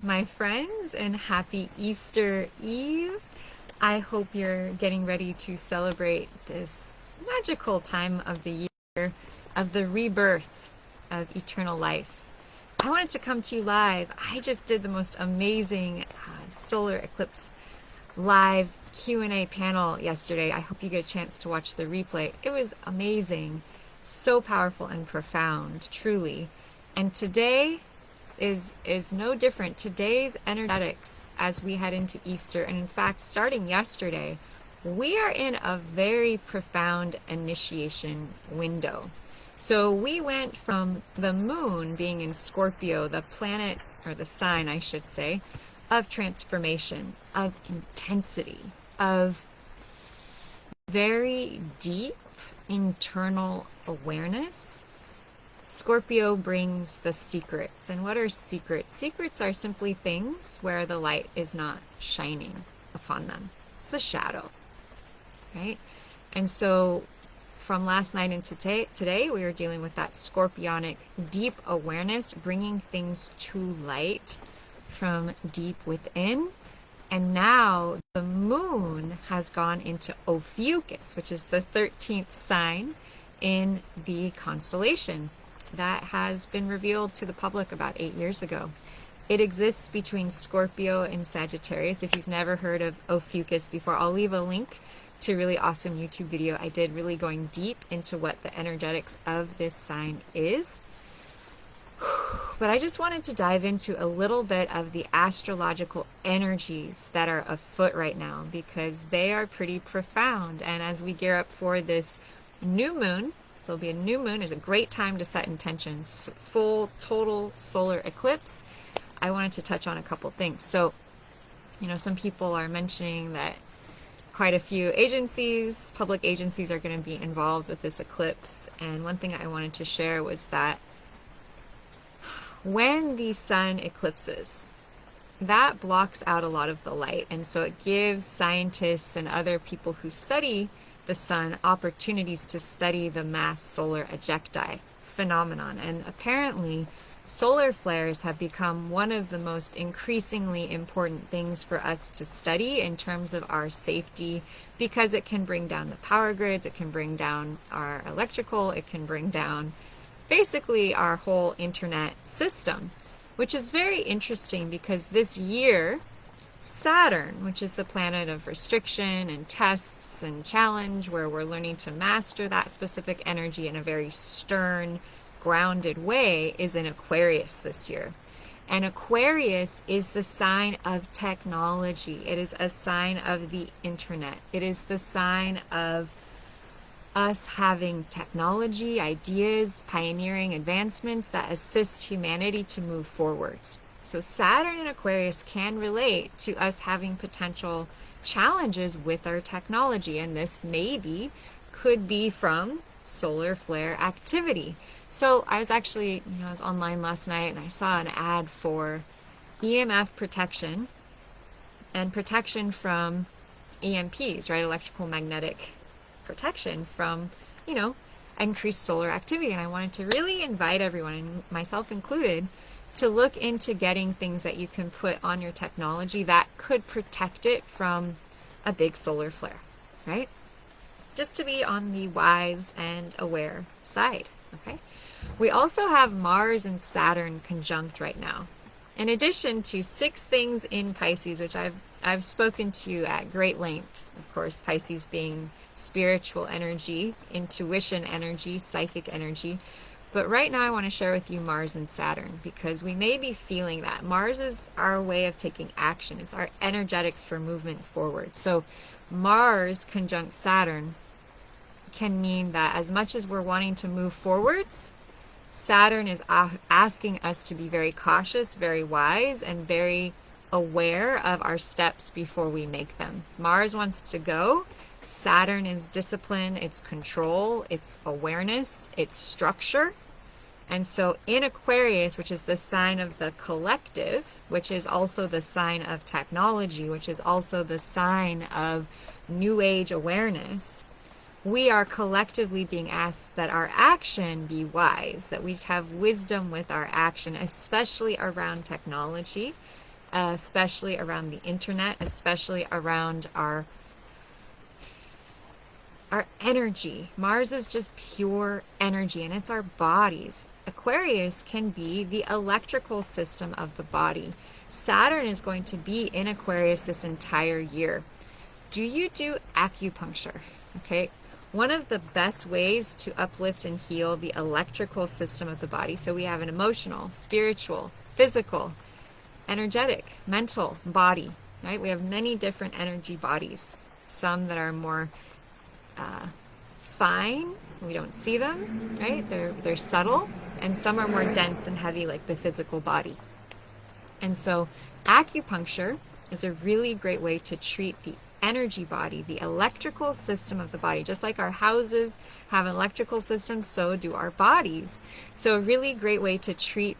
my friends, and happy Easter Eve. I hope you're getting ready to celebrate this magical time of the year of the rebirth of eternal life. I wanted to come to you live. I just did the most amazing solar eclipse live Q&A panel yesterday. I hope you get a chance to watch the replay. It was amazing, so powerful and profound, truly. And today is no different. Today's energetics as we head into Easter, and in fact starting yesterday, we are in a very profound initiation window. So we went from the moon being in Scorpio, the planet, or the sign I should say, of transformation, of intensity, of very deep internal awareness. Scorpio brings the secrets. And what are secrets? Secrets are simply things where the light is not shining upon them. It's the shadow, right? And so from last night into today, we were dealing with that scorpionic deep awareness, bringing things to light from deep within. And now the moon has gone into Ophiuchus, which is the 13th sign in the constellation that has been revealed to the public about 8 years ago. It exists between Scorpio and Sagittarius. If you've never heard of Ophiuchus before, I'll leave a link to a really awesome YouTube video I did, really going deep into what the energetics of this sign is. But I just wanted to dive into a little bit of the astrological energies that are afoot right now, because they are pretty profound. And as we gear up for this new moon, so it'll be a new moon, it's a great time to set intentions. Full, total solar eclipse. I wanted to touch on a couple things. So, some people are mentioning that quite a few agencies, public agencies, are going to be involved with this eclipse. And one thing I wanted to share was that when the sun eclipses, that blocks out a lot of the light. And so it gives scientists and other people who study the sun opportunities to study the mass solar ejecti phenomenon. And apparently solar flares have become one of the most increasingly important things for us to study in terms of our safety, because it can bring down the power grids, it can bring down our electrical, it can bring down basically our whole internet system, which is very interesting because this year Saturn, which is the planet of restriction and tests and challenge, where we're learning to master that specific energy in a very stern, grounded way, is in Aquarius this year. And Aquarius is the sign of technology. It is a sign of the internet. It is the sign of us having technology, ideas, pioneering advancements that assist humanity to move forwards. So Saturn and Aquarius can relate to us having potential challenges with our technology, and this maybe could be from solar flare activity. So I was actually, I was online last night and I saw an ad for EMF protection and protection from EMPs, right? Electrical magnetic protection from, increased solar activity. And I wanted to really invite everyone, and myself included, to look into getting things that you can put on your technology that could protect it from a big solar flare, right? Just to be on the wise and aware side, okay? We also have Mars and Saturn conjunct right now. In addition to 6 things in Pisces, which I've spoken to you at great length, of course, Pisces being spiritual energy, intuition energy, psychic energy. But right now I want to share with you Mars and Saturn, because we may be feeling that. Mars is our way of taking action. It's our energetics for movement forward. So Mars conjunct Saturn can mean that as much as we're wanting to move forwards, Saturn is asking us to be very cautious, very wise, and very aware of our steps before we make them. Mars wants to go. Saturn is discipline, it's control, it's awareness, it's structure. And so in Aquarius, which is the sign of the collective, which is also the sign of technology, which is also the sign of new age awareness, we are collectively being asked that our action be wise, that we have wisdom with our action, especially around technology, especially around the internet, especially around our energy. Mars is just pure energy, and it's our bodies. Aquarius can be the electrical system of the body. Saturn is going to be in Aquarius this entire year. Do you do acupuncture? Okay. One of the best ways to uplift and heal the electrical system of the body. So we have an emotional, spiritual, physical, energetic, mental body, right? We have many different energy bodies. Some that are more fine, we don't see them, right? They're subtle, and some are more dense and heavy, like the physical body. And so acupuncture is a really great way to treat the energy body, the electrical system of the body. Just like our houses have an electrical system, so do our bodies. So a really great way to treat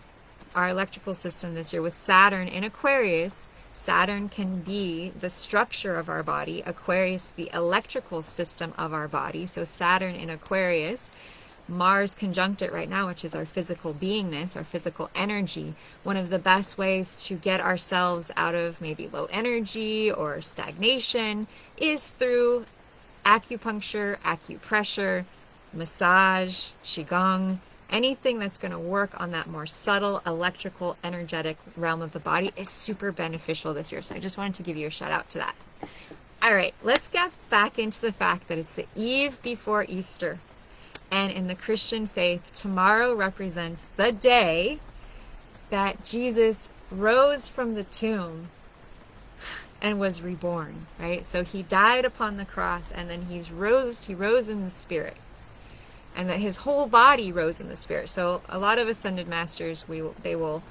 our electrical system this year with Saturn in Aquarius. Saturn can be the structure of our body, Aquarius the electrical system of our body. So Saturn in Aquarius, Mars conjunct it right now, which is our physical beingness, our physical energy. One of the best ways to get ourselves out of maybe low energy or stagnation is through acupuncture, acupressure, massage, qigong. Anything that's going to work on that more subtle, electrical, energetic realm of the body is super beneficial this year. So I just wanted to give you a shout out to that. All right, let's get back into the fact that it's the eve before Easter. And in the Christian faith, tomorrow represents the day that Jesus rose from the tomb and was reborn, right? So he died upon the cross, and then he rose in the spirit. And that his whole body rose in the spirit. So a lot of ascended masters, they will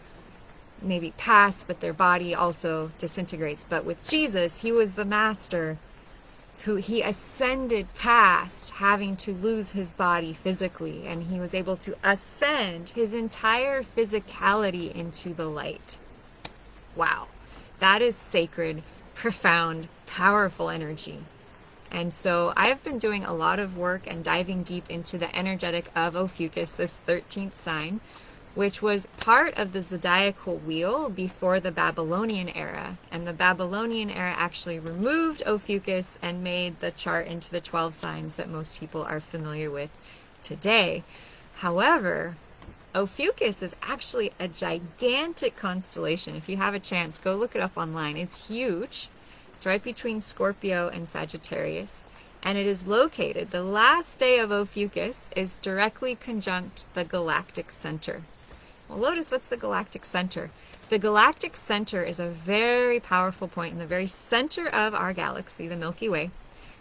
maybe pass, but their body also disintegrates. But with Jesus, he was the master who he ascended past having to lose his body physically, and he was able to ascend his entire physicality into the light. Wow, that is sacred, profound, powerful energy. And so I've been doing a lot of work and diving deep into the energetic of Ophiuchus, this 13th sign, which was part of the zodiacal wheel before the Babylonian era. And the Babylonian era actually removed Ophiuchus and made the chart into the 12 signs that most people are familiar with today. However, Ophiuchus is actually a gigantic constellation. If you have a chance, go look it up online. It's huge. It's right between Scorpio and Sagittarius. And it is located, the last day of Ophiuchus is directly conjunct the galactic center. Well, Lotus, what's the galactic center? The galactic center is a very powerful point in the very center of our galaxy, the Milky Way,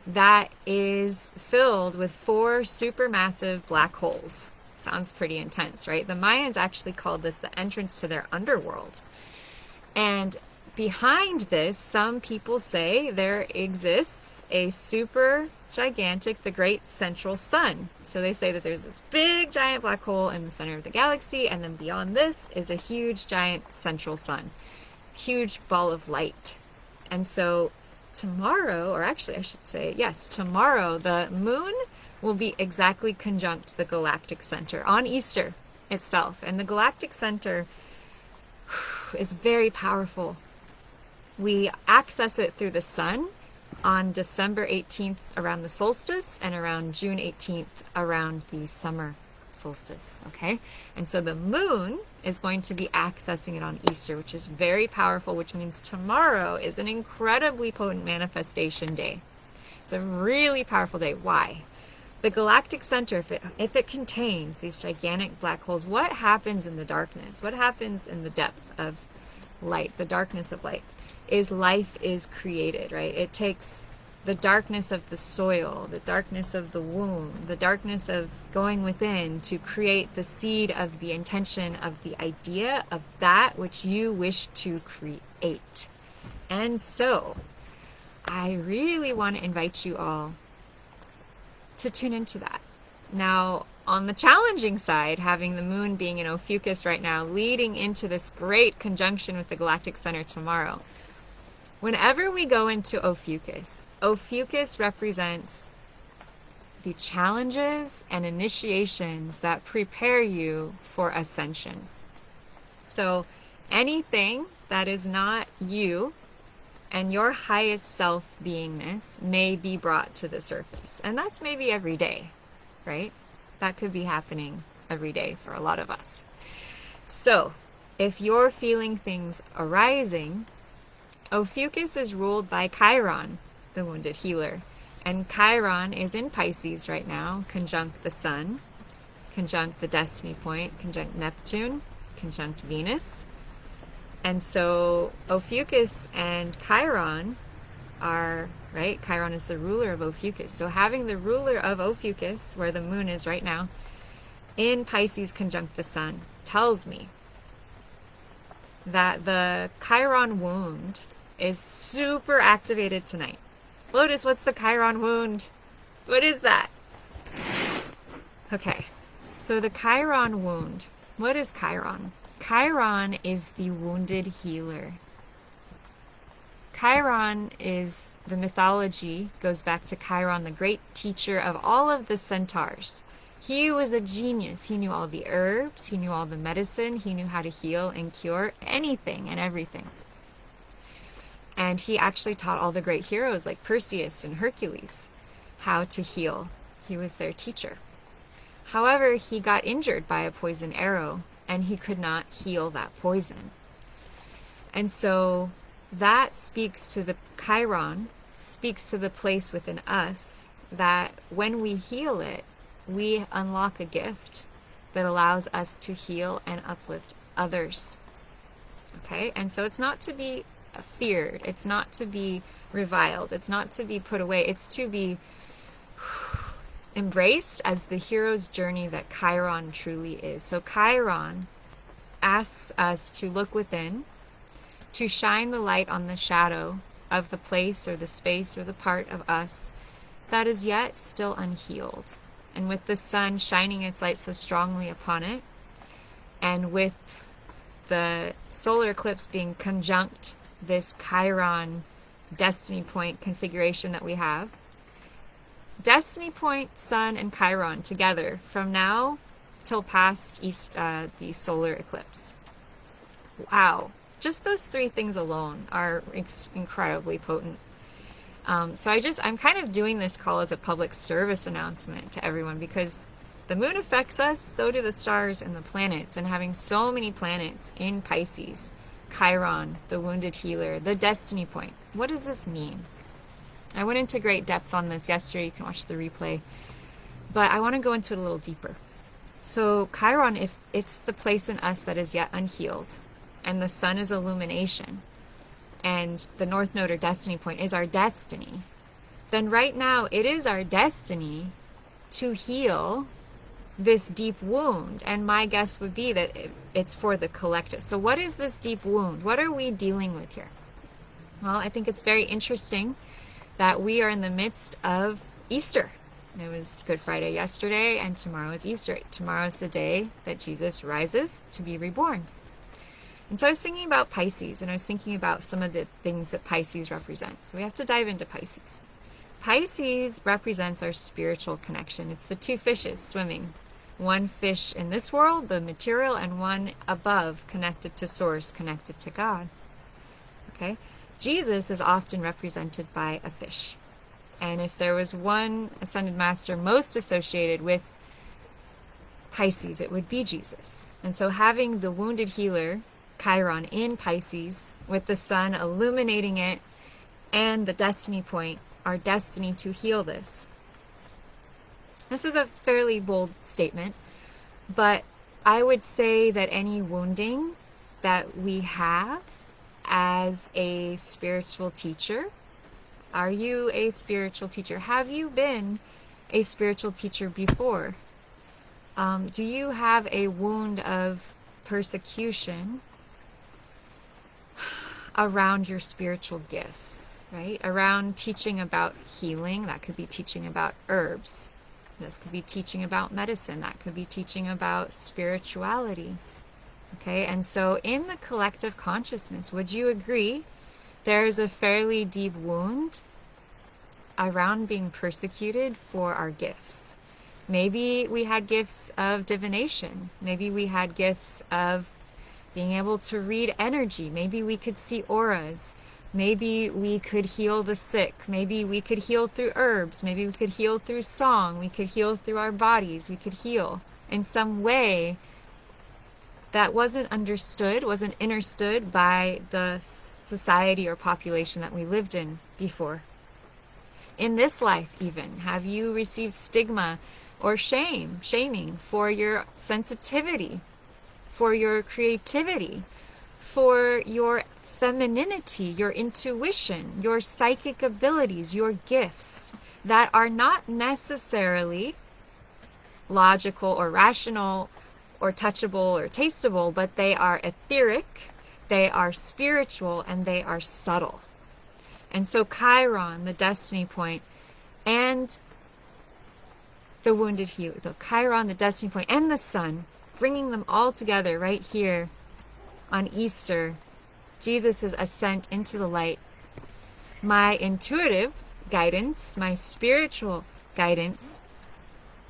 that is filled with 4 supermassive black holes. Sounds pretty intense, right? The Mayans actually called this the entrance to their underworld. And behind this, some people say there exists a super gigantic, the great central sun. So they say that there's this big giant black hole in the center of the galaxy, and then beyond this is a huge giant central sun, huge ball of light. And so tomorrow, or actually I should say, yes, tomorrow, the moon will be exactly conjunct the galactic center on Easter itself. And the galactic center is very powerful. We access it through the sun on December 18th around the solstice, and around June 18th around the summer solstice, okay? And so the moon is going to be accessing it on Easter, which is very powerful, which means tomorrow is an incredibly potent manifestation day. It's a really powerful day. Why? The galactic center, if it contains these gigantic black holes, what happens in the darkness? What happens in the depth of light, the darkness of light? Is life is created, right? It takes the darkness of the soil, the darkness of the womb, the darkness of going within to create the seed of the intention of the idea of that which you wish to create. And so I really want to invite you all to tune into that. Now, on the challenging side, having the moon being in Ophiuchus right now, leading into this great conjunction with the galactic center tomorrow, whenever we go into Ophiuchus, Ophiuchus represents the challenges and initiations that prepare you for ascension. So anything that is not you and your highest self beingness may be brought to the surface. And that's maybe every day, right? That could be happening every day for a lot of us. So, if you're feeling things arising, Ophiuchus is ruled by Chiron, the wounded healer. And Chiron is in Pisces right now, conjunct the Sun, conjunct the destiny point, conjunct Neptune, conjunct Venus. And so Ophiuchus and Chiron are, right? Chiron is the ruler of Ophiuchus. So having the ruler of Ophiuchus, where the moon is right now, in Pisces conjunct the Sun, tells me that the Chiron wound is super activated tonight. Lotus, what's the Chiron wound? What is that? Okay, so the Chiron wound. What is Chiron? Chiron is the wounded healer. Chiron is, the mythology goes back to Chiron, the great teacher of all of the centaurs. He was a genius. He knew all the herbs, he knew all the medicine, he knew how to heal and cure anything and everything. And he actually taught all the great heroes like Perseus and Hercules how to heal. He was their teacher. However, he got injured by a poison arrow and he could not heal that poison. And so that speaks to the Chiron, speaks to the place within us that when we heal it, we unlock a gift that allows us to heal and uplift others. Okay? And so it's not to be feared, it's not to be reviled, it's not to be put away, it's to be embraced as the hero's journey that Chiron truly is. So Chiron asks us to look within, to shine the light on the shadow of the place or the space or the part of us that is yet still unhealed. And with the sun shining its light so strongly upon it, and with the solar eclipse being conjunct this Chiron destiny point configuration that we have, destiny point, sun, and Chiron together from now till past the solar eclipse. Wow. Just those three things alone are incredibly potent. So I'm kind of doing this call as a public service announcement to everyone, because the moon affects us, so do the stars and the planets. And having so many planets in Pisces, Chiron, the wounded healer, the destiny point. What does this mean? I went into great depth on this yesterday. You can watch the replay. But I want to go into it a little deeper. So Chiron, if it's the place in us that is yet unhealed, and the sun is illumination, and the North Node or destiny point is our destiny, then right now it is our destiny to heal this deep wound. And my guess would be that it's for the collective. So what is this deep wound? What are we dealing with here? Well, I think it's very interesting that we are in the midst of Easter. It was Good Friday yesterday, and tomorrow is Easter. Tomorrow is the day that Jesus rises to be reborn. And so I was thinking about Pisces, and I was thinking about some of the things that Pisces represents. So we have to dive into Pisces. Pisces represents our spiritual connection. It's the two fishes swimming. One fish in this world, the material, and one above, connected to source, connected to God. Okay? Jesus is often represented by a fish. And if there was one ascended master most associated with Pisces, it would be Jesus. And so having the wounded healer, Chiron, in Pisces, with the sun illuminating it, and the destiny point, our destiny to heal this. This is a fairly bold statement, but I would say that any wounding that we have as a spiritual teacher, are you a spiritual teacher? Have you been a spiritual teacher before? Do you have a wound of persecution around your spiritual gifts, right? Around teaching about healing, that could be teaching about herbs. This could be teaching about medicine. That could be teaching about spirituality. Okay, and so in the collective consciousness, would you agree there's a fairly deep wound around being persecuted for our gifts? Maybe we had gifts of divination. Maybe we had gifts of being able to read energy. Maybe we could see auras. Maybe we could heal the sick. Maybe we could heal through herbs. Maybe we could heal through song. We could heal through our bodies. We could heal in some way that wasn't understood by the society or population that we lived in before. In this life even, have you received stigma or shaming for your sensitivity, for your creativity, for your femininity, your intuition, your psychic abilities, your gifts that are not necessarily logical or rational or touchable or tasteable, but they are etheric, they are spiritual, and they are subtle. And so Chiron, the destiny point, and the wounded healer, the Chiron, the destiny point, and the sun, bringing them all together right here on Easter, Jesus' ascent into the light. My intuitive guidance, my spiritual guidance,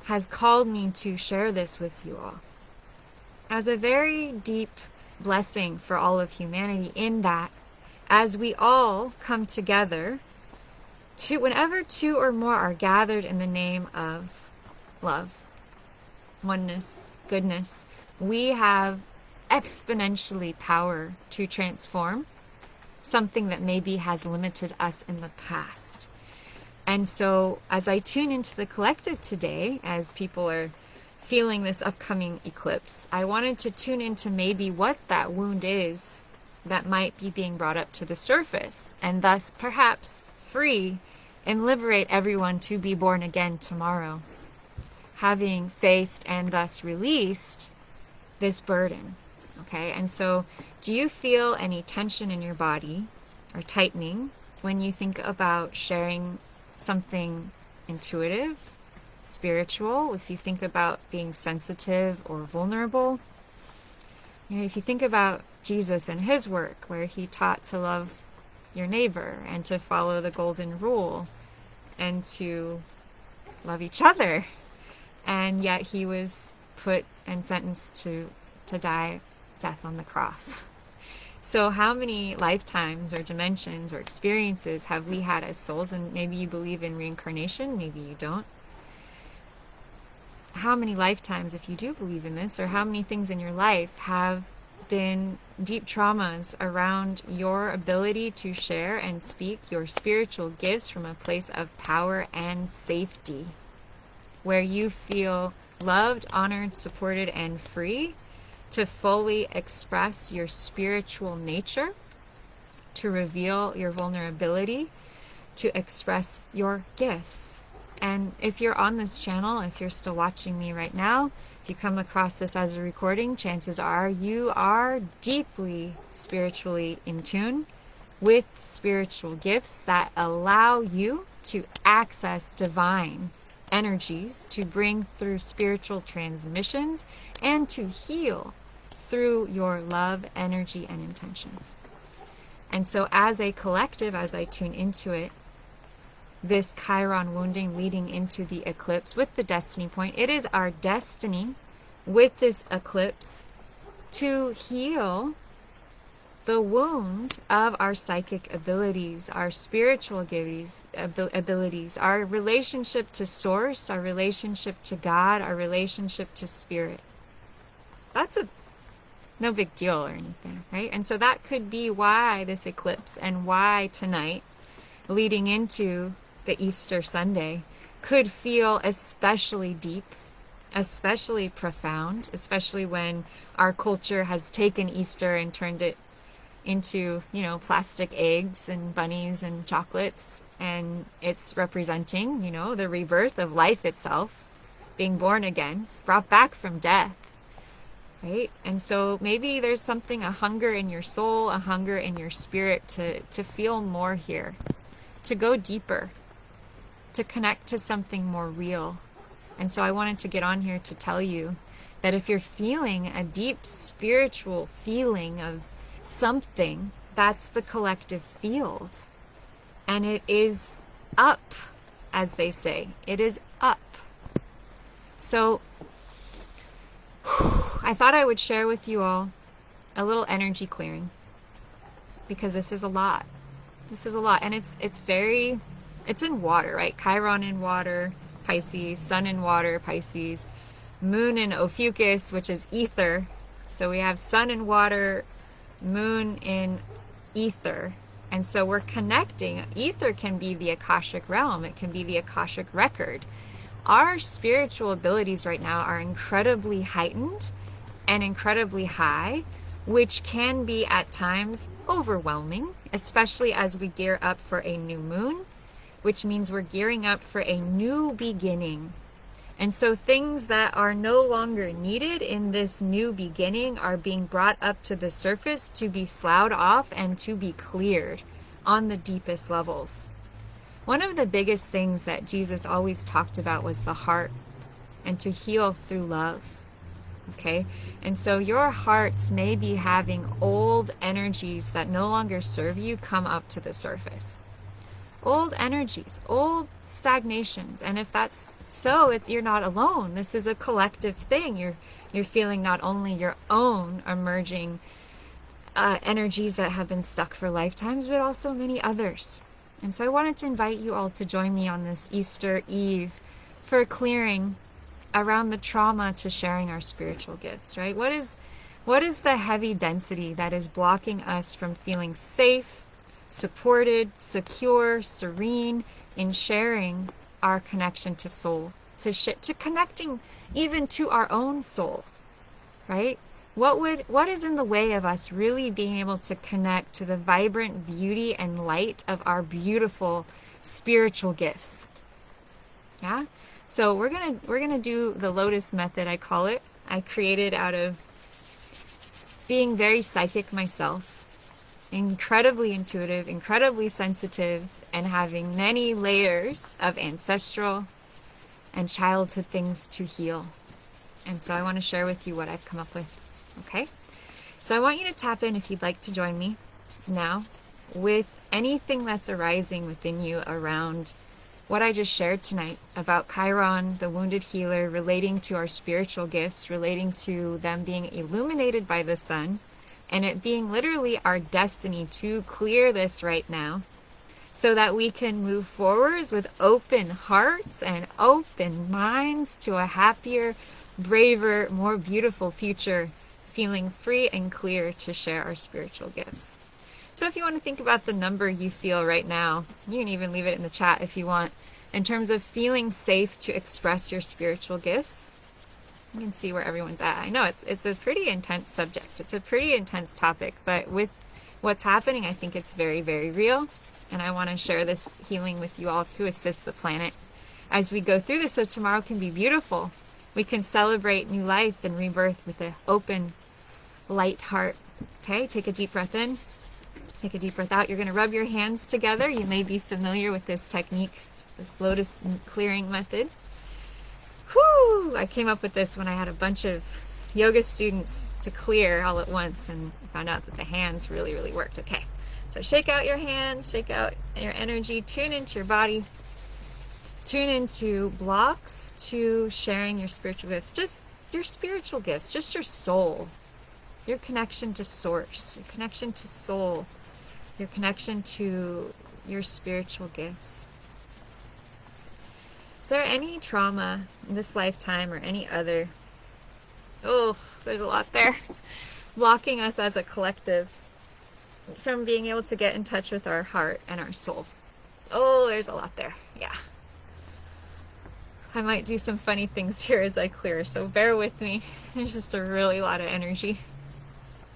has called me to share this with you all as a very deep blessing for all of humanity, in that as we all come together, whenever two or more are gathered in the name of love, oneness, goodness, we have exponentially power to transform something that maybe has limited us in the past. And so as I tune into the collective today, as people are feeling this upcoming eclipse, I wanted to tune into maybe what that wound is that might be being brought up to the surface, and thus perhaps free and liberate everyone to be born again tomorrow, having faced and thus released this burden. Okay, and so do you feel any tension in your body or tightening when you think about sharing something intuitive, spiritual? If you think about being sensitive or vulnerable, if you think about Jesus and his work, where he taught to love your neighbor and to follow the golden rule and to love each other, and yet he was put and sentenced to die death on the cross. So how many lifetimes or dimensions or experiences have we had as souls? And maybe you believe in reincarnation, maybe you don't. How many lifetimes, if you do believe in this, or how many things in your life have been deep traumas around your ability to share and speak your spiritual gifts from a place of power and safety, where you feel loved, honored, supported, and free to fully express your spiritual nature, to reveal your vulnerability, to express your gifts. And if you're on this channel, if you're still watching me right now, if you come across this as a recording, chances are you are deeply spiritually in tune with spiritual gifts that allow you to access divine energies, to bring through spiritual transmissions, and to heal through your love, energy, and intention. And so as a collective, as I tune into it, this Chiron wounding leading into the eclipse with the destiny point, it is our destiny with this eclipse to heal the wound of our psychic abilities, our spiritual abilities, our relationship to source, our relationship to God, our relationship to spirit. That's no big deal or anything, right? And so that could be why this eclipse, and why tonight leading into the Easter Sunday could feel especially deep, especially profound, especially when our culture has taken Easter and turned it into, plastic eggs and bunnies and chocolates, and it's representing, the rebirth of life itself, being born again, brought back from death, right? And so maybe there's something, a hunger in your soul, a hunger in your spirit to feel more here, to go deeper, to connect to something more real. And so I wanted to get on here to tell you that if you're feeling a deep spiritual feeling of something, that's the collective field. And it is up, as they say. It is up. So I thought I would share with you all a little energy clearing, because this is a lot. This is a lot, and it's in water, right? Chiron in water, Pisces, sun in water, Pisces, moon in Ophiuchus, which is ether. So we have sun in water, moon in ether. And so we're connecting. Ether can be the Akashic realm. It can be the Akashic record. Our spiritual abilities right now are incredibly heightened and incredibly high, which can be at times overwhelming, especially as we gear up for a new moon, which means we're gearing up for a new beginning. And so things that are no longer needed in this new beginning are being brought up to the surface to be sloughed off and to be cleared on the deepest levels. One of the biggest things that Jesus always talked about was the heart, and to heal through love. Okay? And so your hearts may be having old energies that no longer serve you come up to the surface. Old energies, old stagnations. And if that's so, you're not alone. This is a collective thing. You're feeling not only your own emerging energies that have been stuck for lifetimes, but also many others. And so I wanted to invite you all to join me on this Easter Eve for clearing around the trauma to sharing our spiritual gifts, right? What is the heavy density that is blocking us from feeling safe, supported, secure, serene in sharing our connection to soul, to connecting even to our own soul, right? What is in the way of us really being able to connect to the vibrant beauty and light of our beautiful spiritual gifts? Yeah? So we're gonna do the lotus method, I call it. I created out of being very psychic myself, incredibly intuitive, incredibly sensitive, and having many layers of ancestral and childhood things to heal. And so I want to share with you what I've come up with. Okay? So I want you to tap in, if you'd like to join me now, with anything that's arising within you around what I just shared tonight about Chiron, the wounded healer, relating to our spiritual gifts, relating to them being illuminated by the sun, and it being literally our destiny to clear this right now so that we can move forwards with open hearts and open minds to a happier, braver, more beautiful future, feeling free and clear to share our spiritual gifts. So if you want to think about the number you feel right now, you can even leave it in the chat if you want, in terms of feeling safe to express your spiritual gifts. You can see where everyone's at. I know it's a pretty intense subject. It's a pretty intense topic, but with what's happening, I think it's very, very real. And I want to share this healing with you all to assist the planet as we go through this, so tomorrow can be beautiful. We can celebrate new life and rebirth with an open, light heart. Okay, take a deep breath in. Take a deep breath out. You're going to rub your hands together. You may be familiar with this technique, this lotus clearing method. Whew! I came up with this when I had a bunch of yoga students to clear all at once, and found out that the hands really, really worked. Okay, so shake out your hands, shake out your energy, tune into your body, tune into blocks to sharing your spiritual gifts, just your spiritual gifts, just your soul, your connection to source, your connection to soul, your connection to your spiritual gifts. Is there any trauma in this lifetime or any other, oh, there's a lot there, blocking us as a collective from being able to get in touch with our heart and our soul? Oh, there's a lot there. Yeah. I might do some funny things here as I clear, so bear with me. There's just a really lot of energy.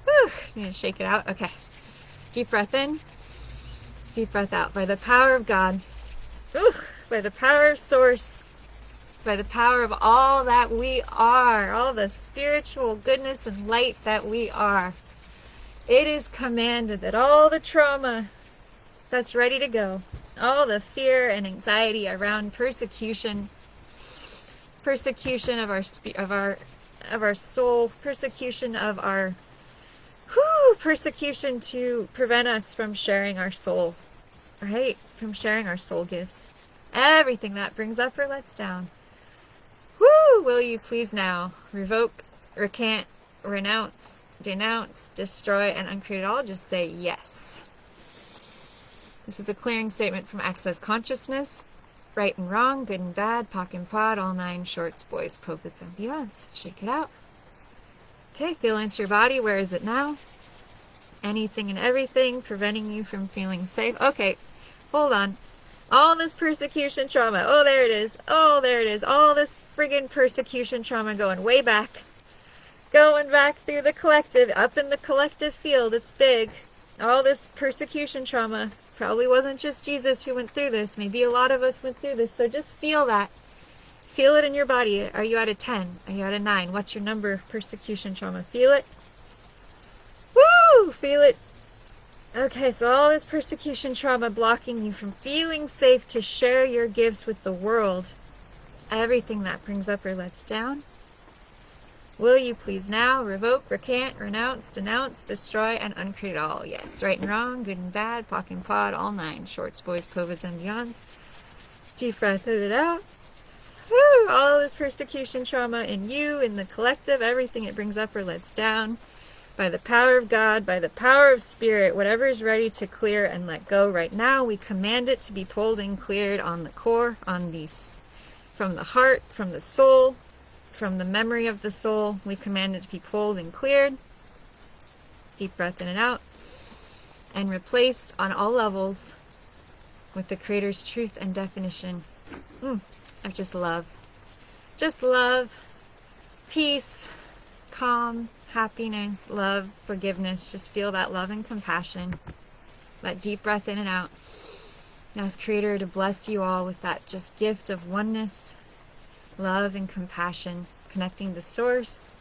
Whew, I'm gonna shake it out. Okay. Deep breath in. Deep breath out. By the power of God. Ooh, by the power of Source. By the power of all that we are. All the spiritual goodness and light that we are. It is commanded that all the trauma that's ready to go, all the fear and anxiety around persecution of our soul, persecution of our persecution to prevent us from sharing our soul, right? From sharing our soul gifts. Everything that brings up or lets down. Will you please now revoke, recant, renounce, denounce, destroy, and uncreate it all, just say yes. This is a clearing statement from Access Consciousness. Right and wrong, good and bad, POC and POD, all 9 shorts, boys, poets, and beyonds. Shake it out. Okay, feel into your body. Where is it now? Anything and everything preventing you from feeling safe. Okay, hold on. All this persecution trauma. Oh, there it is. Oh, there it is. All this friggin' persecution trauma going way back. Going back through the collective, up in the collective field. It's big. All this persecution trauma. Probably wasn't just Jesus who went through this. Maybe a lot of us went through this. So just feel that. Feel it in your body. Are you at a 10? Are you at a 9? What's your number of persecution trauma? Feel it? Woo! Feel it. Okay, so all this persecution trauma blocking you from feeling safe to share your gifts with the world. Everything that brings up or lets down. Will you please now revoke, recant, renounce, denounce, destroy, and uncreate all? Yes, right and wrong, good and bad, POC and POD, all 9 shorts, boys, poets, and beyonds. Deep breath, let it out. Woo! All this persecution trauma in you, in the collective, everything it brings up or lets down. By the power of God, by the power of Spirit, whatever is ready to clear and let go right now, we command it to be pulled and cleared on the core, on these, from the heart, from the soul, from the memory of the soul. We command it to be pulled and cleared. Deep breath in and out. And replaced on all levels with the Creator's truth and definition of just love. Just love, peace, calm, happiness, love, forgiveness. Just feel that love and compassion. That deep breath in and out. Ask Creator to bless you all with that just gift of oneness, love, and compassion. Connecting to Source,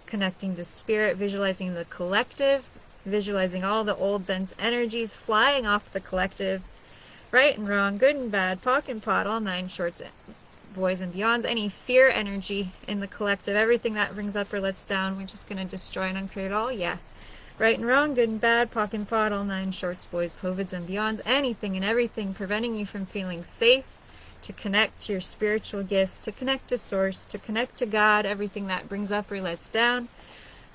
connecting to Spirit, visualizing the collective, visualizing all the old dense energies flying off the collective. Right and wrong, good and bad, POC and POD, all 9 shorts, boys and beyonds. Any fear energy in the collective, everything that brings up or lets down, we're just going to destroy and uncreate it all. Yeah. Right and wrong, good and bad, POC and POD, all 9 shorts, boys, poets, and beyonds. Anything and everything preventing you from feeling safe to connect to your spiritual gifts, to connect to Source, to connect to God, everything that brings up or lets down.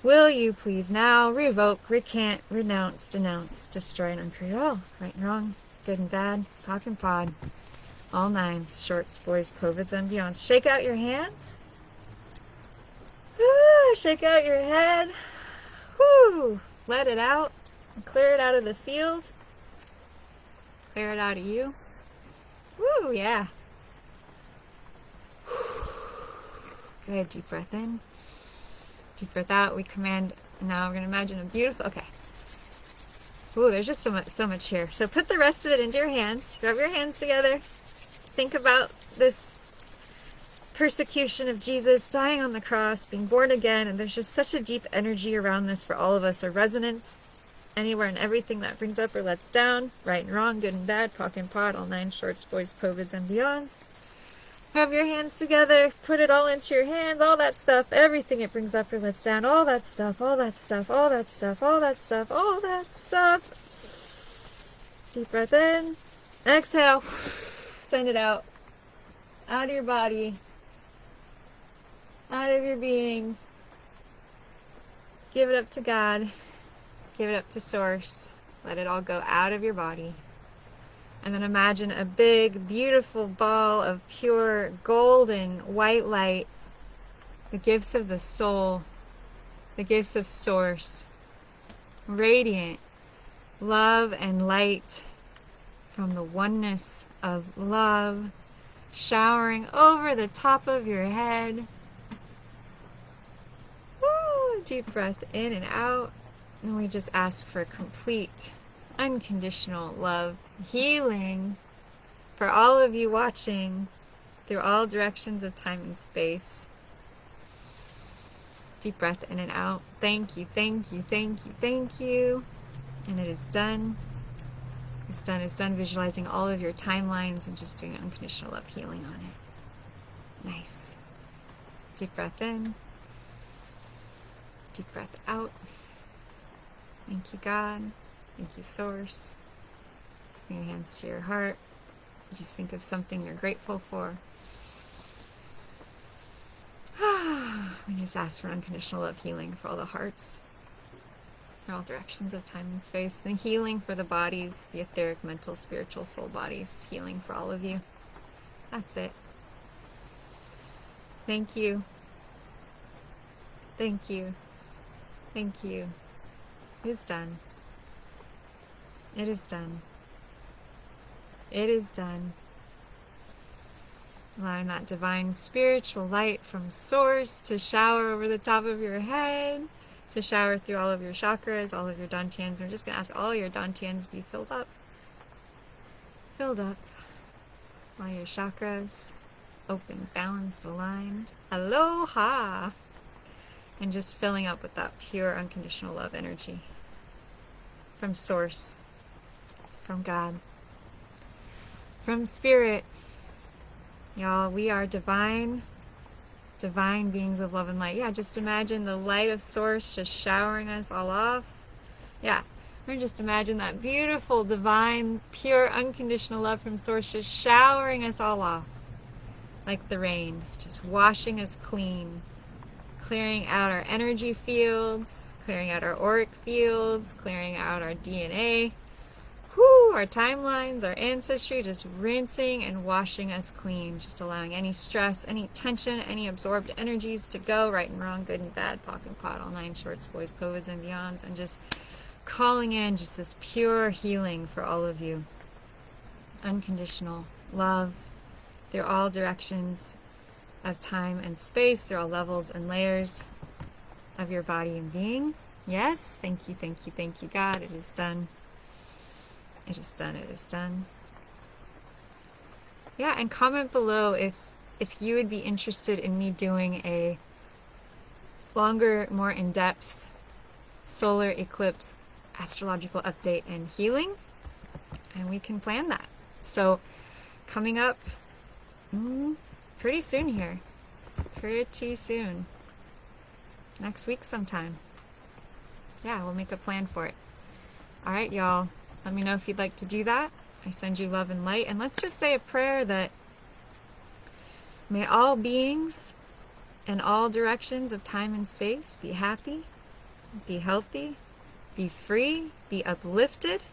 Will you please now revoke, recant, renounce, denounce, destroy, and uncreate it all. Right and wrong, good and bad, POC and POD. All 9 shorts, boys, poets, and beyonds. Shake out your hands. Shake out your head. Woo! Let it out. Clear it out of the field. Clear it out of you. Woo, yeah. Good, deep breath in. Deep breath out. We command, now we're going to imagine a beautiful, okay. Ooh, there's just so much here. So put the rest of it into your hands. Rub your hands together. Think about this persecution of Jesus dying on the cross, being born again, and there's just such a deep energy around this for all of us, a resonance anywhere and everything that brings up or lets down, right and wrong, good and bad, POC and POD, all 9 shorts, boys, poets, and beyonds. Rub your hands together, put it all into your hands, all that stuff, everything it brings up or lets down, all that stuff, all that stuff, all that stuff, all that stuff, all that stuff. Deep breath in, exhale. Send it out of your body, out of your being. Give it up to God. Give it up to Source. Let it all go out of your body. And then imagine a big, beautiful ball of pure golden white light, the gifts of the soul, the gifts of Source, radiant love and light from the oneness of love, showering over the top of your head. Woo! Deep breath in and out. And we just ask for complete, unconditional love, healing for all of you watching through all directions of time and space. Deep breath in and out. Thank you, thank you, thank you, thank you. And it is done. It's done. It's done. Visualizing all of your timelines and just doing unconditional love healing on it. Nice. Deep breath in. Deep breath out. Thank you, God. Thank you, Source. Bring your hands to your heart. Just think of something you're grateful for. We just ask for unconditional love healing for all the hearts in all directions of time and space. And healing for the bodies, the etheric, mental, spiritual, soul bodies. Healing for all of you. That's it. Thank you. Thank you. Thank you. It is done. It is done. It is done. Allowing that divine spiritual light from source to shower over the top of your head, to shower through all of your chakras, all of your dantians. We're just going to ask all your dantians be filled up. Filled up. All your chakras open, balanced, aligned. Aloha! And just filling up with that pure, unconditional love energy from source, from God, from spirit. Y'all, we are divine beings of love and light. Yeah, just imagine the light of source just showering us all off. Yeah, or just imagine that beautiful, divine, pure, unconditional love from source just showering us all off. Like the rain, just washing us clean. Clearing out our energy fields, clearing out our auric fields, clearing out our DNA. Our timelines, our ancestry, just rinsing and washing us clean, just allowing any stress, any tension, any absorbed energies to go, right and wrong, good and bad, POC and POD, all 9 shorts, boys, COVIDs, and beyonds, and just calling in just this pure healing for all of you. Unconditional love through all directions of time and space, through all levels and layers of your body and being. Yes, thank you, thank you, thank you, God. It is done. It is done. It is done. Yeah, and comment below if you would be interested in me doing a longer, more in-depth solar eclipse astrological update and healing, and we can plan that. So coming up pretty soon here. Pretty soon. Next week sometime. Yeah, we'll make a plan for it. All right, y'all. Let me know if you'd like to do that. I send you love and light. And let's just say a prayer that may all beings in all directions of time and space be happy, be healthy, be free, be uplifted,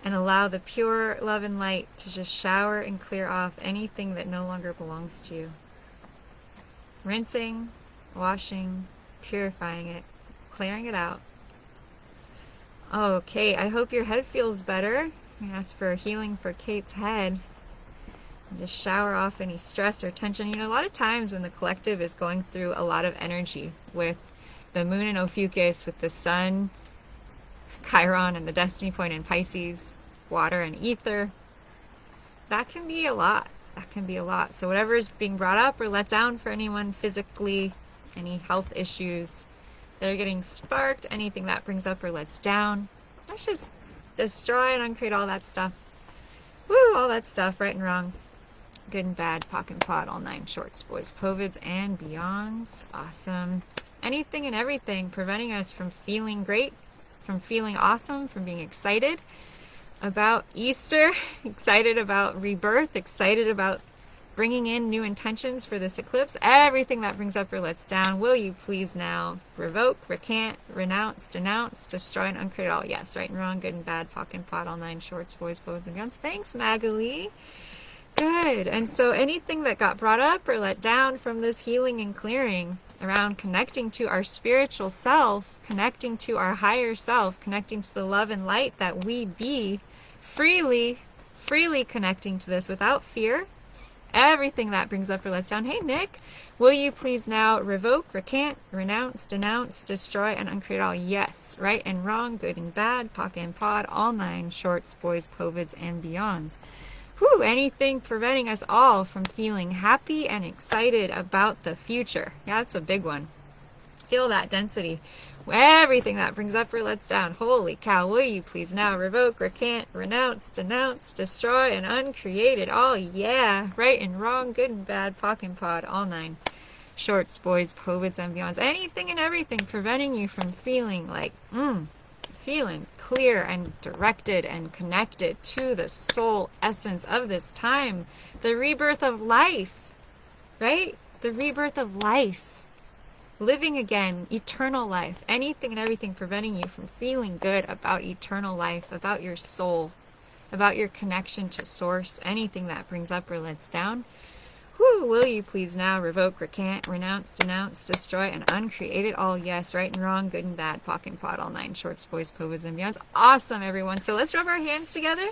and allow the pure love and light to just shower and clear off anything that no longer belongs to you. Rinsing, washing, purifying it, clearing it out. Okay, I hope your head feels better. I ask for healing for Kate's head. And just shower off any stress or tension. You know, a lot of times when the collective is going through a lot of energy with the moon in Ophiuchus, with the sun, Chiron, and the destiny point in Pisces, water and ether, that can be a lot. That can be a lot. So whatever is being brought up or let down for anyone physically, any health issues that are getting sparked, anything that brings up or lets down, let's just destroy and uncreate all that stuff. Woo, all that stuff, right and wrong, good and bad, POC and POD, all 9 shorts, boys, COVIDs, and beyonds. Awesome. Anything and everything preventing us from feeling great, from feeling awesome, from being excited about Easter, excited about rebirth, excited about bringing in new intentions for this eclipse. Everything that brings up or lets down, will you please now revoke, recant, renounce, denounce, destroy, and uncreate all. Yes, right and wrong, good and bad, POC and POD, all 9 shorts, boys, bows, and guns. Thanks, Magali. Good. And so anything that got brought up or let down from this healing and clearing around connecting to our spiritual self, connecting to our higher self, connecting to the love and light that we be, freely connecting to this without fear, everything that brings up or lets down. Hey, Nick, will you please now revoke, recant, renounce, denounce, destroy, and uncreate all. Yes, right and wrong, good and bad, POC and POD, all 9 shorts, boys, COVIDs, and beyonds. Whew, anything preventing us all from feeling happy and excited about the future. Yeah, that's a big one. Feel that density. Everything that brings up or lets down. Holy cow, will you please now revoke, recant, renounce, denounce, destroy, and uncreate it all. Yeah, right and wrong, good and bad, POC and POD, all 9 shorts, boys, COVIDs, and beyonds. Anything and everything preventing you from feeling like, feeling clear and directed and connected to the soul essence of this time. The rebirth of life, right? The rebirth of life. living again, eternal life, anything and everything preventing you from feeling good about eternal life, about your soul, about your connection to source, anything that brings up or lets down. Whoo, will you please now revoke, recant, renounce, denounce, destroy, and uncreate it all? Yes, right and wrong, good and bad, pock and pot, all nine shorts, boys, povas, and beyonds. Awesome, everyone. So let's rub our hands together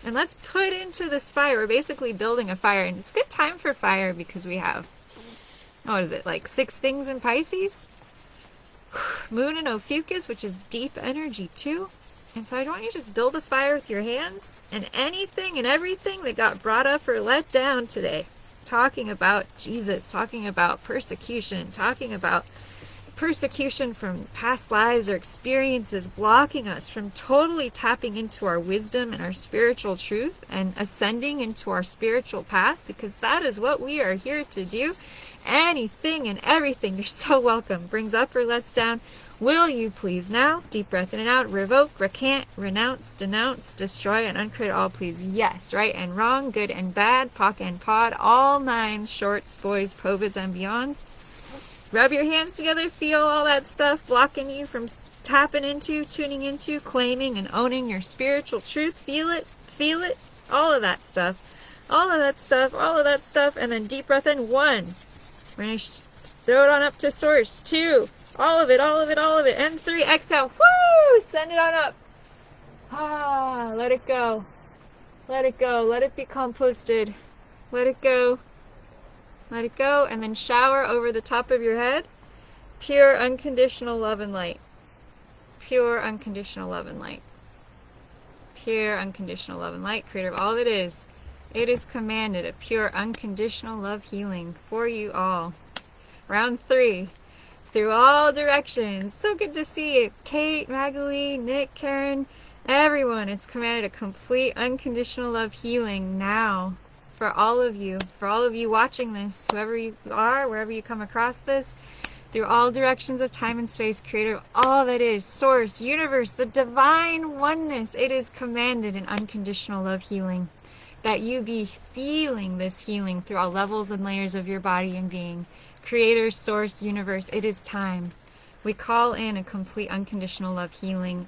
and let's put into this fire. We're basically building a fire, and it's a good time for fire because we have, what is it, like 6 things in Pisces? Moon in Ophiuchus, which is deep energy too. And so I want you to just build a fire with your hands, and anything and everything that got brought up or let down today. Talking about Jesus, talking about persecution, talking about persecution from past lives or experiences blocking us from totally tapping into our wisdom and our spiritual truth and ascending into our spiritual path, because that is what we are here to do. Anything and everything, you're so welcome, brings up or lets down. Will you please now, deep breath in and out, revoke, recant, renounce, denounce, destroy, and uncreate all, please? Yes, right and wrong, good and bad, pock and pod, all 9 shorts, boys, povas, and beyonds. Rub your hands together, feel all that stuff blocking you from tapping into, tuning into, claiming and owning your spiritual truth. Feel it, all of that stuff, all of that stuff, all of that stuff, and then deep breath in. 1. We're going to throw it on up to source. 2. All of it, all of it, all of it. And 3, exhale. Woo! Send it on up. Ah, let it go. Let it go. Let it be composted. Let it go. Let it go. And then shower over the top of your head. Pure, unconditional love and light. Pure, unconditional love and light. Pure, unconditional love and light. Creator of all that is. It is commanded a pure, unconditional love healing for you all. Round 3. Through all directions. So good to see you. Kate, Magali, Nick, Karen, everyone. It's commanded a complete unconditional love healing now for all of you watching this, whoever you are, wherever you come across this, through all directions of time and space, creator of all that is, source, universe, the divine oneness. It is commanded an unconditional love healing, that you be feeling this healing through all levels and layers of your body and being. Creator, source, universe, it is time. We call in a complete unconditional love healing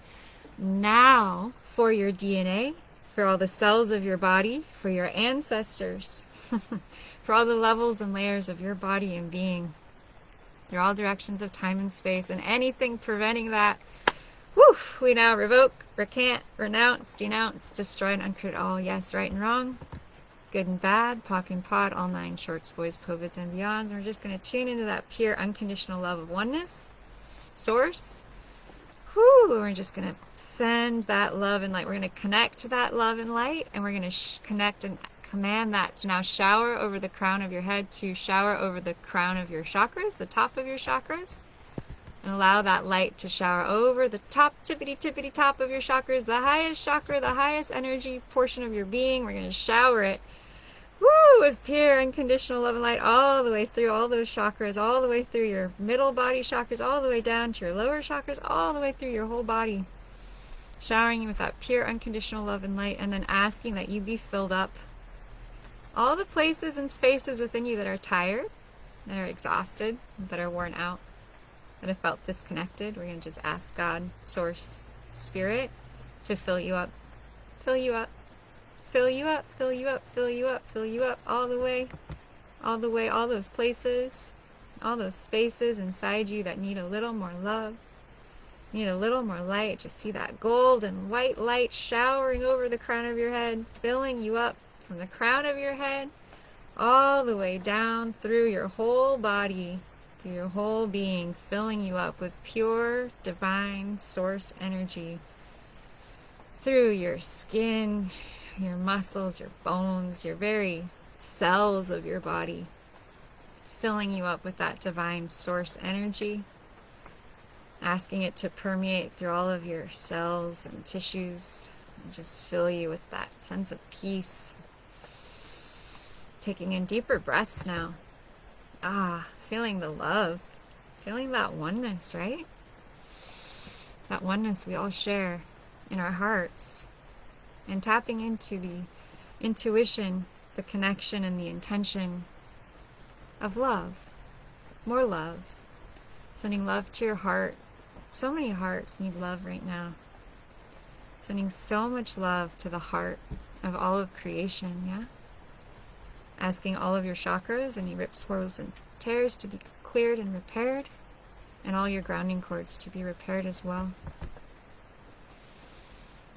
now for your DNA, for all the cells of your body, for your ancestors, for all the levels and layers of your body and being, through all directions of time and space, and anything preventing that. Whew, we now revoke, recant, renounce, denounce, destroy, and uncreate all. Yes, right and wrong, good and bad, pock and pod, all 9 shorts, boys, povas, and beyonds. And we're just going to tune into that pure, unconditional love of oneness, source. Whew, we're just going to send that love and light. We're going to connect to that love and light, and we're going to connect and command that to now shower over the crown of your head, to shower over the crown of your chakras, the top of your chakras. And allow that light to shower over the top, tippity top of your chakras, the highest chakra, the highest energy portion of your being. We're going to shower it, woo, with pure unconditional love and light all the way through all those chakras, all the way through your middle body chakras, all the way down to your lower chakras, all the way through your whole body. Showering you with that pure unconditional love and light, and then asking that you be filled up. All the places and spaces within you that are tired, that are exhausted, that are worn out, that have felt disconnected, we're going to just ask God, Source, Spirit, to fill you up. Fill you up. Fill you up, fill you up, fill you up, fill you up, all the way, all those places, all those spaces inside you that need a little more love, need a little more light. Just see that gold and white light showering over the crown of your head, filling you up from the crown of your head all the way down through your whole body, through your whole being, filling you up with pure divine source energy through your skin, your muscles, your bones, your very cells of your body, filling you up with that divine source energy, asking it to permeate through all of your cells and tissues, and just fill you with that sense of peace. Taking in deeper breaths now. Feeling the love, feeling that oneness, right? That oneness we all share in our hearts, and tapping into the intuition, the connection, and the intention of love. More love, Sending love to your heart. So many hearts need love right now. Sending so much love to the heart of all of creation, yeah? Asking all of your chakras, any rips, swirls, and tears to be cleared and repaired, and all your grounding cords to be repaired as well.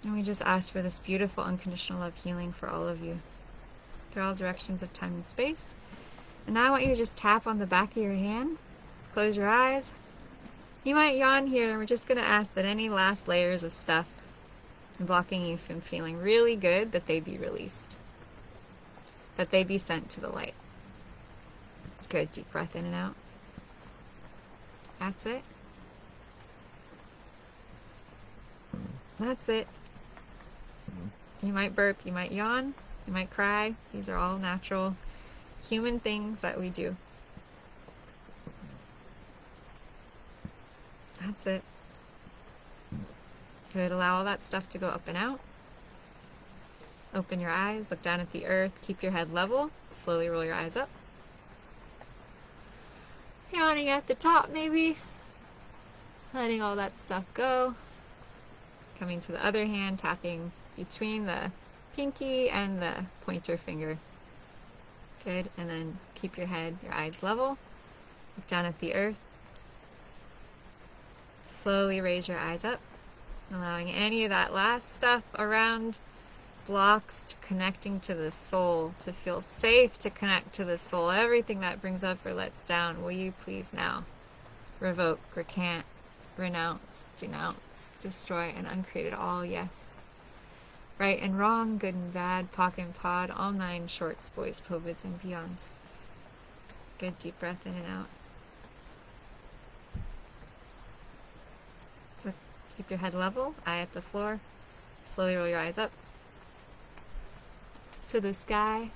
And we just ask for this beautiful unconditional love healing for all of you through all directions of time and space. And now I want you to just tap on the back of your hand. Close your eyes. You might yawn here. We're just going to ask that any last layers of stuff blocking you from feeling really good, that they be released. That they be sent to the light. Good. Deep breath in and out. That's it. That's it. You might burp, you might yawn, you might cry. These are all natural human things that we do. That's it. Good. Allow all that stuff to go up and out. Open your eyes, look down at the earth, keep your head level, slowly roll your eyes up. Yawning at the top maybe. Letting all that stuff go. Coming to the other hand, tapping between the pinky and the pointer finger. Good. And then keep your head, your eyes level. Look down at the earth. Slowly raise your eyes up, allowing any of that last stuff around blocks to connecting to the soul, to feel safe to connect to the soul. Everything that brings up or lets down, will you please now revoke, recant, renounce, denounce, destroy, and uncreate it all, yes. Right and wrong, good and bad, POC and POD, all 9 shorts, boys, POVIDs, and beyonds. Good. Deep breath in and out. Keep your head level, eye at the floor. Slowly roll your eyes up to the sky.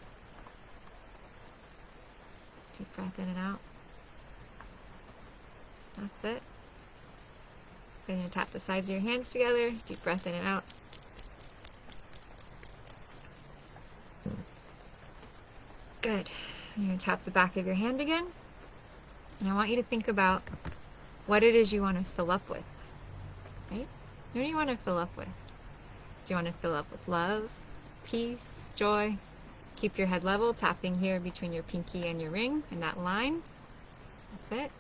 Deep breath in and out. That's it. Then you tap the sides of your hands together. Deep breath in and out. Good. You're going to tap the back of your hand again. And I want you to think about what it is you want to fill up with. Right? What do you want to fill up with? Do you want to fill up with love, peace, joy? Keep your head level, tapping here between your pinky and your ring in that line. That's it.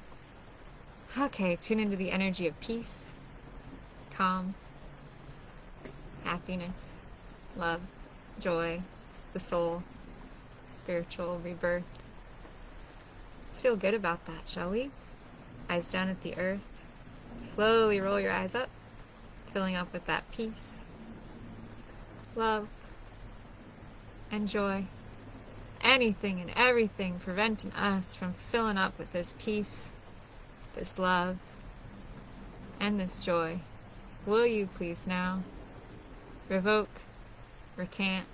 Okay, tune into the energy of peace, calm, happiness, love, joy, the soul, spiritual rebirth. Let's feel good about that, shall we? Eyes down at the earth. Slowly roll your eyes up, filling up with that peace, love, and joy. Anything and everything preventing us from filling up with this peace, this love, and this joy. Will you please now revoke, recant,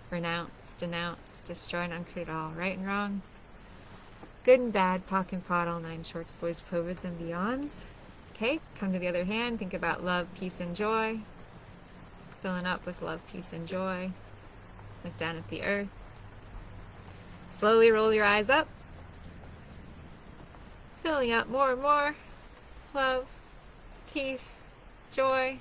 renounce, denounce, destroy, and uncreate all, right and wrong, good and bad, POC and POD, all 9 shorts, boys, POVIDs, and beyonds. Okay, come to the other hand, think about love, peace, and joy. Filling up with love, peace, and joy. Look down at the earth. Slowly roll your eyes up. Filling up more and more. Love, peace, joy.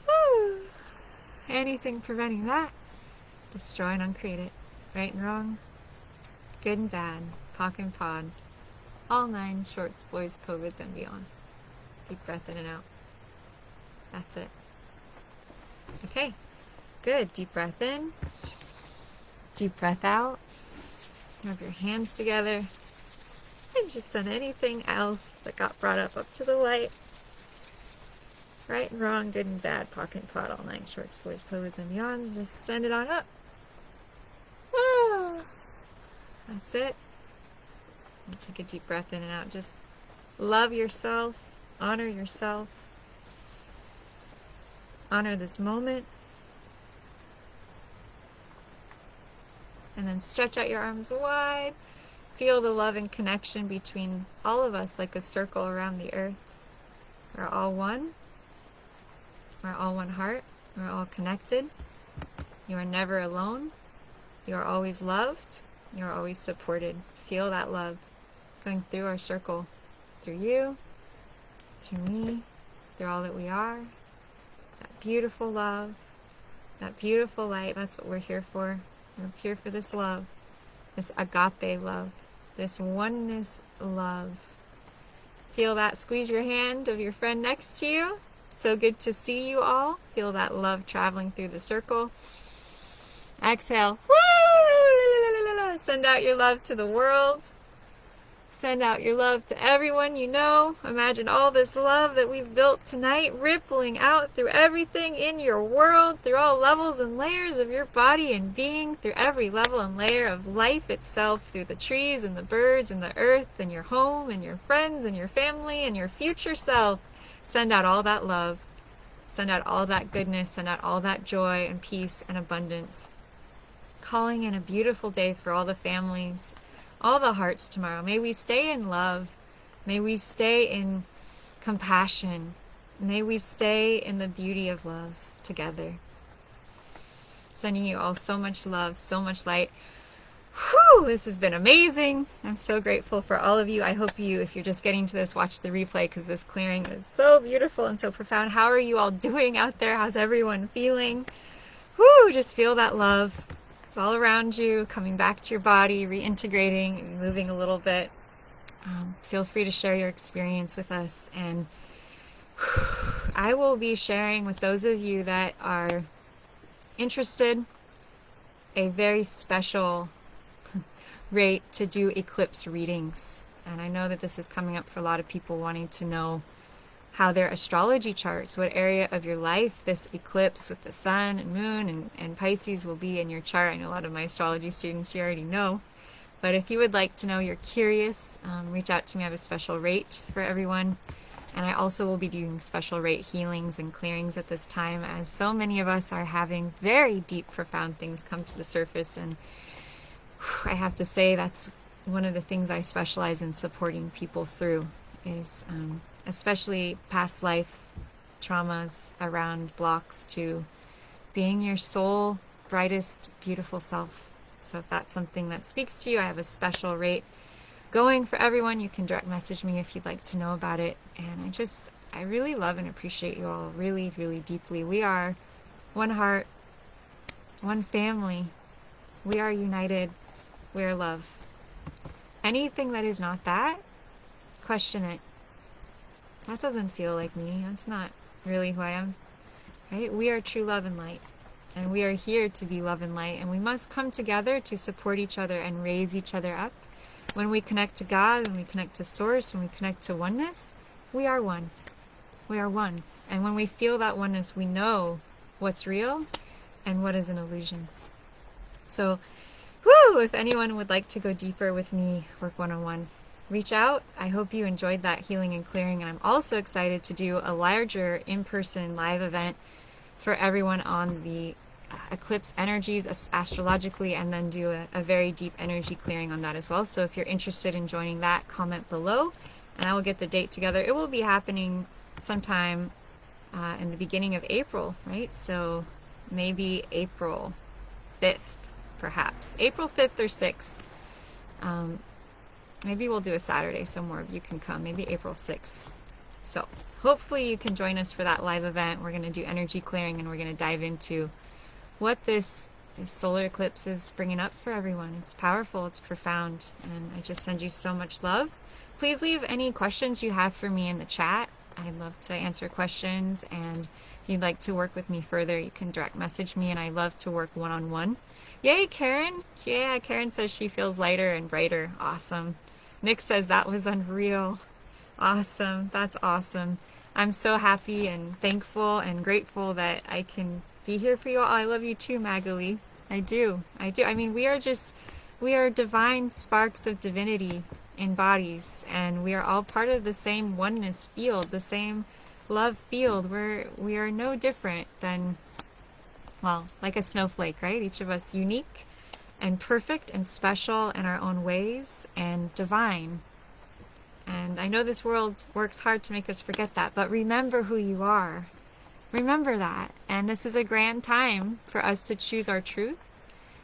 Woo! Anything preventing that, destroy and uncreate it. Right and wrong, good and bad, POC and POD, all 9 shorts, boys, POVIDs, and beyonds. Deep breath in and out. That's it. Okay, good. Deep breath in, deep breath out. Rub your hands together, and just send anything else that got brought up to the light. Right and wrong, good and bad, POC and POD, all 9 shorts, boys, POVIDs, and beyonds. Just send it on up. That's it. And take a deep breath in and out. Just love yourself, honor yourself, honor this moment, and then stretch out your arms wide. Feel the love and connection between all of us like a circle around the earth. We're all one. We're all one heart. We're all connected. You are never alone. You are always loved. You are always supported. Feel that love going through our circle, through you, through me, through all that we are. That beautiful love, that beautiful light. That's what we're here for. We're here for this love, this agape love, this oneness love. Feel that. Squeeze your hand of your friend next to you. So good to see you all. Feel that love traveling through the circle. Exhale. Send out your love to the world. Send out your love to everyone you know. Imagine all this love that we've built tonight rippling out through everything in your world, through all levels and layers of your body and being, through every level and layer of life itself, through the trees and the birds and the earth and your home and your friends and your family and your future self. Send out all that love. Send out all that goodness. Send out all that joy and peace and abundance. Calling in a beautiful day for all the families, all the hearts tomorrow. May we stay in love. May we stay in compassion. May we stay in the beauty of love together. Sending you all so much love, so much light. Whew, this has been amazing. I'm so grateful for all of you. I hope you, if you're just getting to this, watch the replay because this clearing is so beautiful and so profound. How are you all doing out there? How's everyone feeling? Whew, just feel that love. It's all around you, coming back to your body, reintegrating, moving a little bit. Feel free to share your experience with us. And I will be sharing with those of you that are interested a very special rate to do eclipse readings. And I know that this is coming up for a lot of people wanting to know how their astrology charts, what area of your life this eclipse with the sun and moon and Pisces will be in your chart. I know a lot of my astrology students, you already know. But if you would like to know, you're curious, reach out to me. I have a special rate for everyone. And I also will be doing special rate healings and clearings at this time, as so many of us are having very deep, profound things come to the surface. And I have to say that's one of the things I specialize in supporting people through is especially past life traumas around blocks to being your soul brightest, beautiful self. So if that's something that speaks to you, I have a special rate going for everyone. You can direct message me if you'd like to know about it. And I really love and appreciate you all really, really deeply. We are one heart, one family. We are united. We are love. Anything that is not that, question it. That doesn't feel like me. That's not really who I am. Right? We are true love and light. And we are here to be love and light. And we must come together to support each other and raise each other up. When we connect to God, when we connect to Source, when we connect to oneness, we are one. We are one. And when we feel that oneness, we know what's real and what is an illusion. So, if anyone would like to go deeper with me, work one-on-one, reach out. I hope you enjoyed that healing and clearing. And I'm also excited to do a larger in-person live event for everyone on the eclipse energies astrologically, and then do a very deep energy clearing on that as well. So if you're interested in joining that, comment below and I will get the date together. It will be happening sometime in the beginning of April, right? So maybe April 5th, perhaps. April 5th or 6th. Maybe we'll do a Saturday so more of you can come. Maybe April 6th. So hopefully you can join us for that live event. We're going to do energy clearing and we're going to dive into what this solar eclipse is bringing up for everyone. It's powerful. It's profound. And I just send you so much love. Please leave any questions you have for me in the chat. I'd love to answer questions. And if you'd like to work with me further, you can direct message me. And I love to work one-on-one. Yay, Karen. Yeah, Karen says she feels lighter and brighter. Awesome. Nick says that was unreal. Awesome. That's awesome. I'm so happy and thankful and grateful that I can be here for you all. I love you too, Magali. I do. I mean, we are divine sparks of divinity in bodies, and we are all part of the same oneness field, the same love field. We are no different than, well, like a snowflake, right? Each of us unique and perfect and special in our own ways and divine. And I know this world works hard to make us forget that, but remember who you are. Remember that. And this is a grand time for us to choose our truth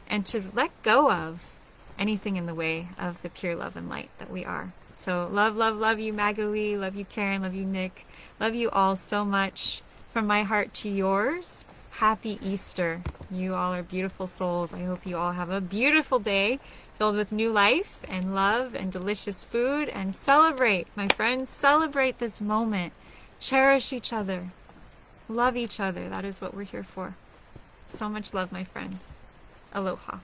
and to let go of anything in the way of the pure love and light that we are. So love, love, love you, Magali. Love you, Karen. Love you, Nick. Love you all so much. From my heart to yours, happy Easter. You all are beautiful souls. I hope you all have a beautiful day filled with new life and love and delicious food. And celebrate, my friends, celebrate this moment. Cherish each other. Love each other. That is what we're here for. So much love, my friends. Aloha.